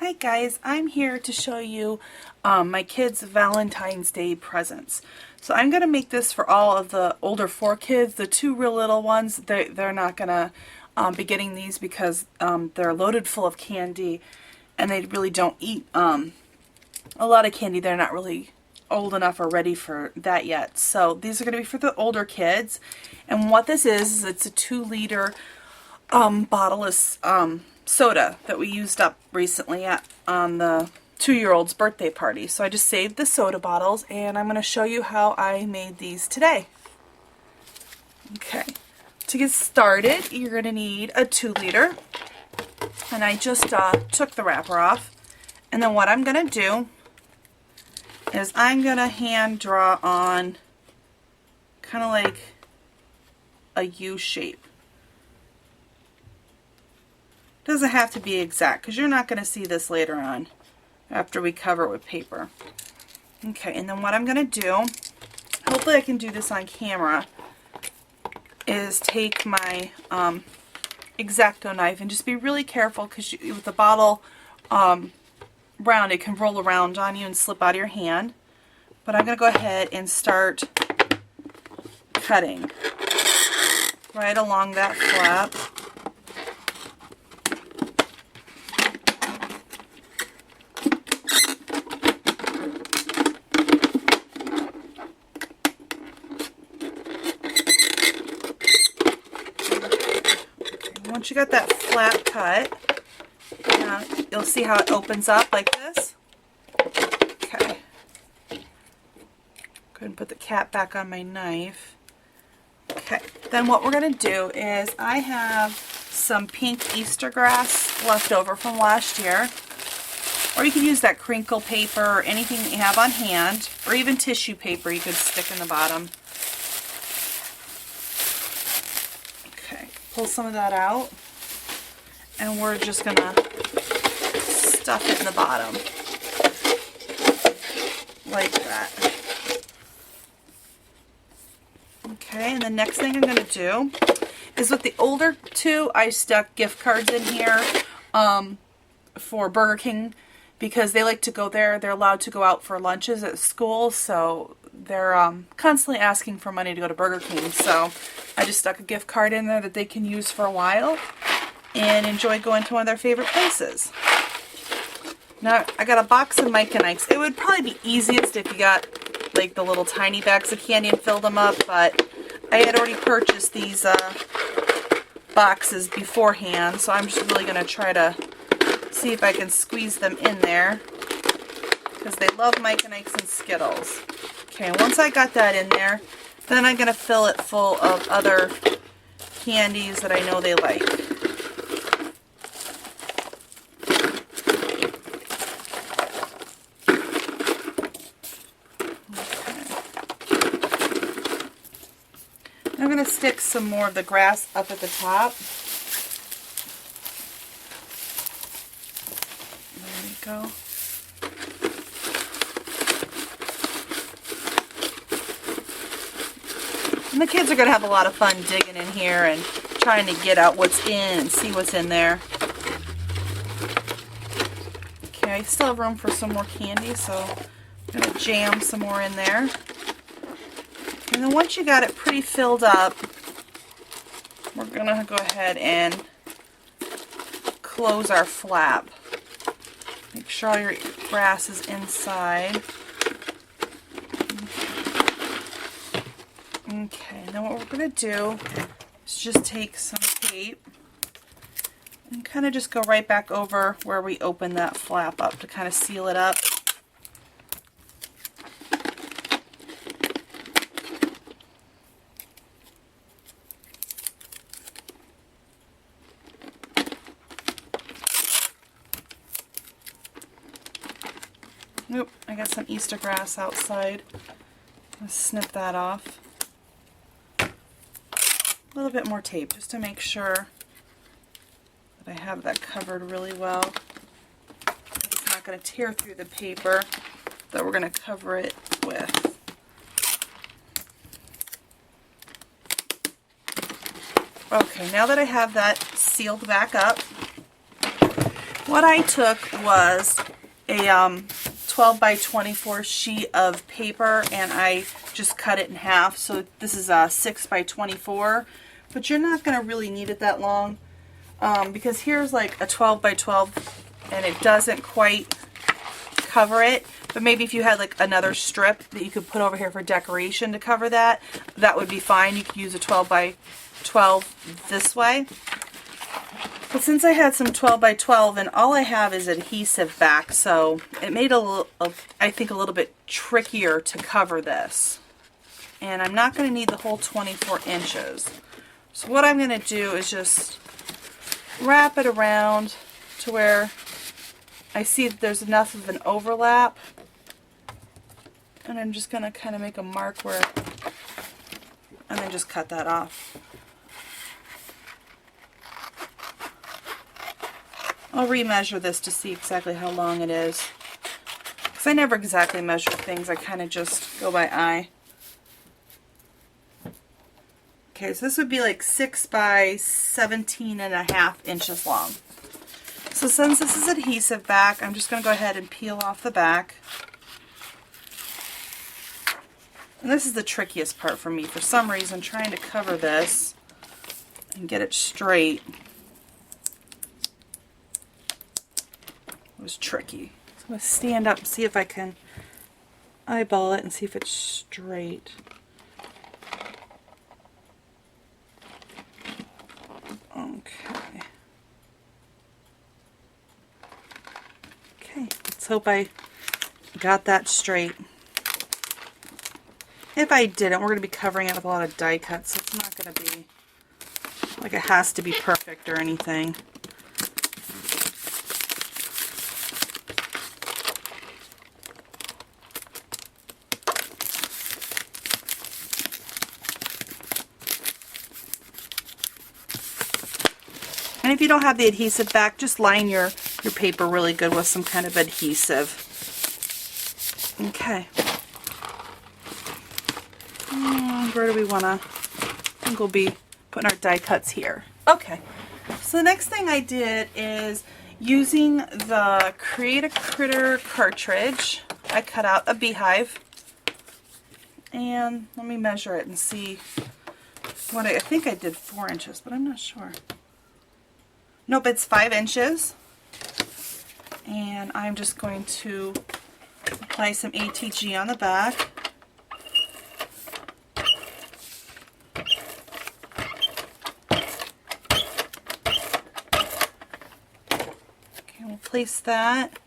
Hi guys, I'm here to show you my kids' Valentine's Day presents. So I'm going to make this for all of the older 4 kids. The 2 real little ones, they're not going to be getting these because they're loaded full of candy and they really don't eat a lot of candy. They're not really old enough or ready for that yet. So these are going to be for the older kids. And what this is it's a 2-liter bottle of soda that we used up recently on the 2-year-old's birthday party. So I just saved the soda bottles and I'm going to show you how I made these today. Okay, to get started you're going to need a 2-liter, and I just took the wrapper off, and then what I'm going to do is I'm going to hand draw on kind of like a U shape. Doesn't have to be exact because you're not going to see this later on after we cover it with paper. Okay, and then what I'm going to do, hopefully I can do this on camera, is take my X-Acto knife and just be really careful because with the bottle round, it can roll around on you and slip out of your hand. But I'm going to go ahead and start cutting right along that flap. Once you got that flap cut, you'll see how it opens up like this. Okay. Go ahead and put the cap back on my knife. Okay. Then what we're going to do is I have some pink Easter grass left over from last year. Or you can use that crinkle paper or anything that you have on hand, or even tissue paper you could stick in the bottom. Pull some of that out, and we're just going to stuff it in the bottom like that. Okay, and the next thing I'm going to do is with the older 2, I stuck gift cards in here for Burger King because they like to go there. They're allowed to go out for lunches at school, so they're constantly asking for money to go to Burger King. So I just stuck a gift card in there that they can use for a while and enjoy going to one of their favorite places. Now I got a box of mica knives. It would probably be easiest if you got like the little tiny bags of candy and filled them up, but I had already purchased these boxes beforehand, so I'm just really going to try to see if I can squeeze them in there because they love mica knives and Skittles. Okay, once I got that in there, then I'm going to fill it full of other candies that I know they like. Okay. I'm going to stick some more of the grass up at the top. There we go. And the kids are going to have a lot of fun digging in here and trying to get out what's in and see what's in there. Okay, I still have room for some more candy, so I'm going to jam some more in there. And then once you got it pretty filled up, we're going to go ahead and close our flap. Make sure all your grass is inside. Okay, now what we're going to do is just take some tape and kind of just go right back over where we opened that flap up to kind of seal it up. Oop, I got some Easter grass outside. Let's snip that off. A little bit more tape just to make sure that I have that covered really well. It's not going to tear through the paper that we're going to cover it with. Okay, now that I have that sealed back up, What I took was a 12 by 24 sheet of paper, and I just cut it in half. So this is a 6 by 24, but you're not going to really need it that long because here's like a 12 by 12 and it doesn't quite cover it. But maybe if you had like another strip that you could put over here for decoration to cover that, that would be fine. You could use a 12 by 12 this way. But since I had some 12 by 12 and all I have is adhesive back, so it made I think a little bit trickier to cover this. And I'm not going to need the whole 24 inches. So what I'm going to do is just wrap it around to where I see that there's enough of an overlap. And I'm just going to kind of make a mark where, and then just cut that off. I'll remeasure this to see exactly how long it is. Because I never exactly measure things, I kind of just go by eye. Okay, so this would be like 6 by 17.5 inches long. So since this is adhesive back, I'm just going to go ahead and peel off the back. And this is the trickiest part for me. For some reason, trying to cover this and get it straight was tricky. So I'm going to stand up and see if I can eyeball it and see if it's straight. Okay. Okay, let's hope I got that straight. If I didn't, we're going to be covering it with a lot of die cuts, so it's not going to be like it has to be perfect or anything. And if you don't have the adhesive back, just line your paper really good with some kind of adhesive. Okay. Where do we want to? I think we'll be putting our die cuts here. Okay. So the next thing I did is using the Create a Critter cartridge, I cut out a beehive. And let me measure it and see what I think I did 4 inches, but I'm not sure. Nope, it's 5 inches. And I'm just going to apply some ATG on the back. Okay, we'll place that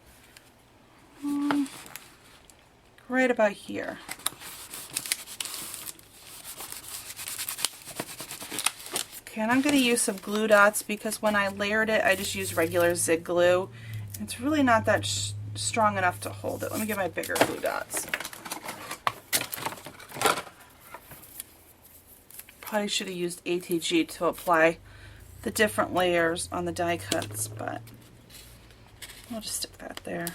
right about here. Okay, and I'm going to use some glue dots because when I layered it, I just used regular zig glue. It's really not that strong enough to hold it. Let me get my bigger glue dots. Probably should have used ATG to apply the different layers on the die cuts, but I'll just stick that there.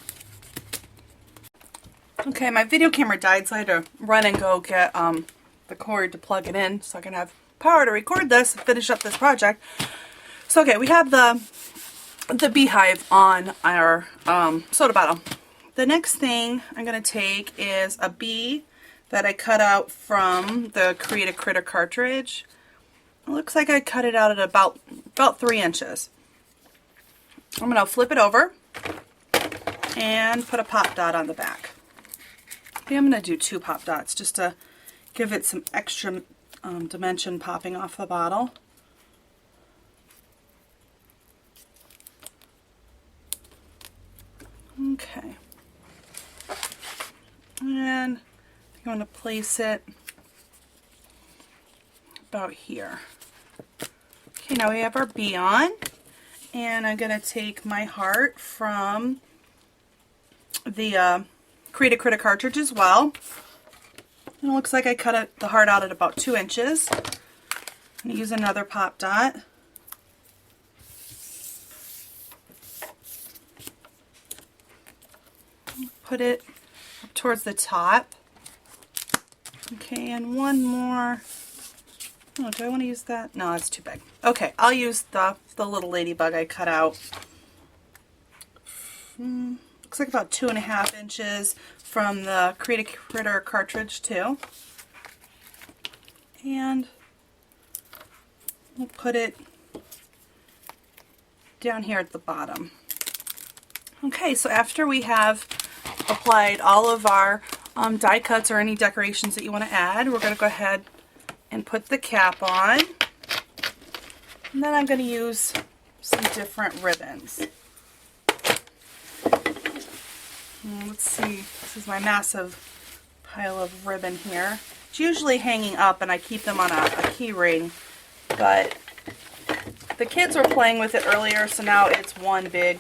Okay, my video camera died, so I had to run and go get the cord to plug it in so I can have power to record this and finish up this project. So okay, we have the beehive on our soda bottle. The next thing I'm going to take is a bee that I cut out from the Create a Critter cartridge. It looks like I cut it out at about 3 inches. I'm going to flip it over and put a pop dot on the back. Okay, I'm going to do 2 pop dots just to give it some extra dimension popping off the bottle. Okay. And I'm going to place it about here. Okay, now we have our bee on, and I'm going to take my heart from the Create a Critter cartridge as well. And it looks like I cut the heart out at about 2 inches. I'm going to use another pop dot. Put it up towards the top. Okay, and one more. Oh, do I want to use that? No, that's too big. Okay, I'll use the little ladybug I cut out. looks like about 2.5 inches from the Create a Critter cartridge too. And we'll put it down here at the bottom. Okay, so after we have applied all of our die cuts or any decorations that you want to add, we're going to go ahead and put the cap on. And then I'm going to use some different ribbons. Let's see, this is my massive pile of ribbon here. It's usually hanging up and I keep them on a key ring, but the kids were playing with it earlier, so now it's one big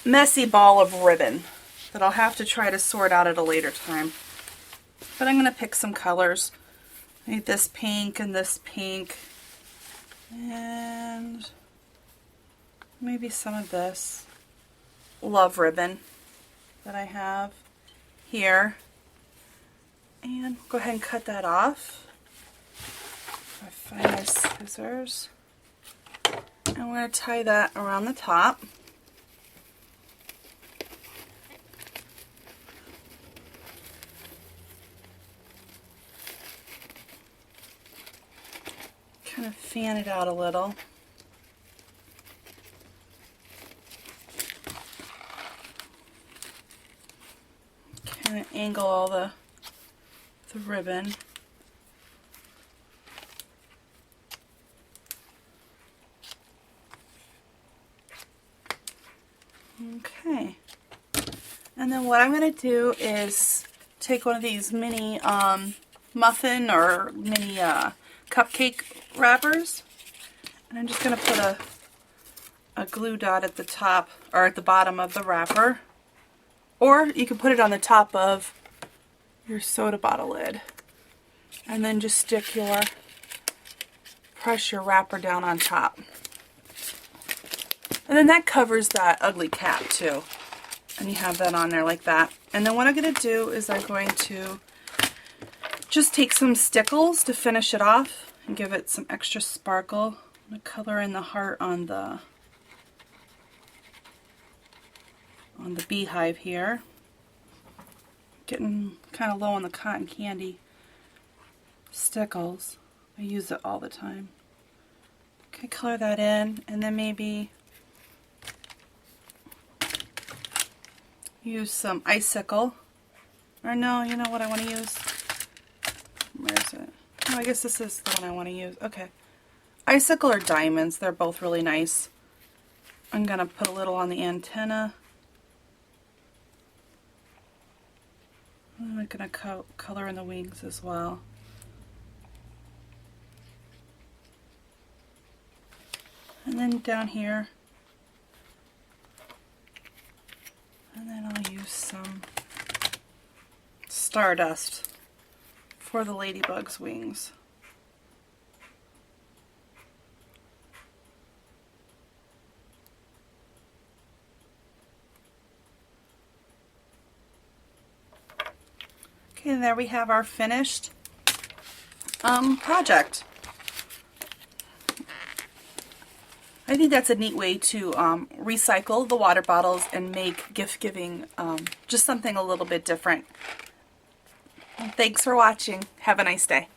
messy ball of ribbon that I'll have to try to sort out at a later time. But I'm going to pick some colors. I need this pink and this pink. And maybe some of this love ribbon that I have here. And go ahead and cut that off. I find my scissors. And we're going to tie that around the top. Kind of fan it out a little. Kind of angle all the ribbon. Okay. And then what I'm going to do is take one of these mini muffin or mini cupcake wrappers, and I'm just going to put a glue dot at the top or at the bottom of the wrapper, or you can put it on the top of your soda bottle lid, and then just press your wrapper down on top, and then that covers that ugly cap too, and you have that on there like that. And then what I'm going to do is I'm going to just take some stickles to finish it off and give it some extra sparkle. I'm going to color in the heart on the beehive here. Getting kind of low on the cotton candy stickles. I use it all the time. Okay, color that in, and then maybe use some icicle. Or no, you know what I want to use? Where is it? Oh, I guess this is the one I want to use. Okay. Icicle or diamonds, they're both really nice. I'm going to put a little on the antenna. I'm going to color in the wings as well. And then down here. And then I'll use some stardust for the ladybug's wings. Okay, and there we have our finished project. I think that's a neat way to recycle the water bottles and make gift giving just something a little bit different. Thanks for watching. Have a nice day.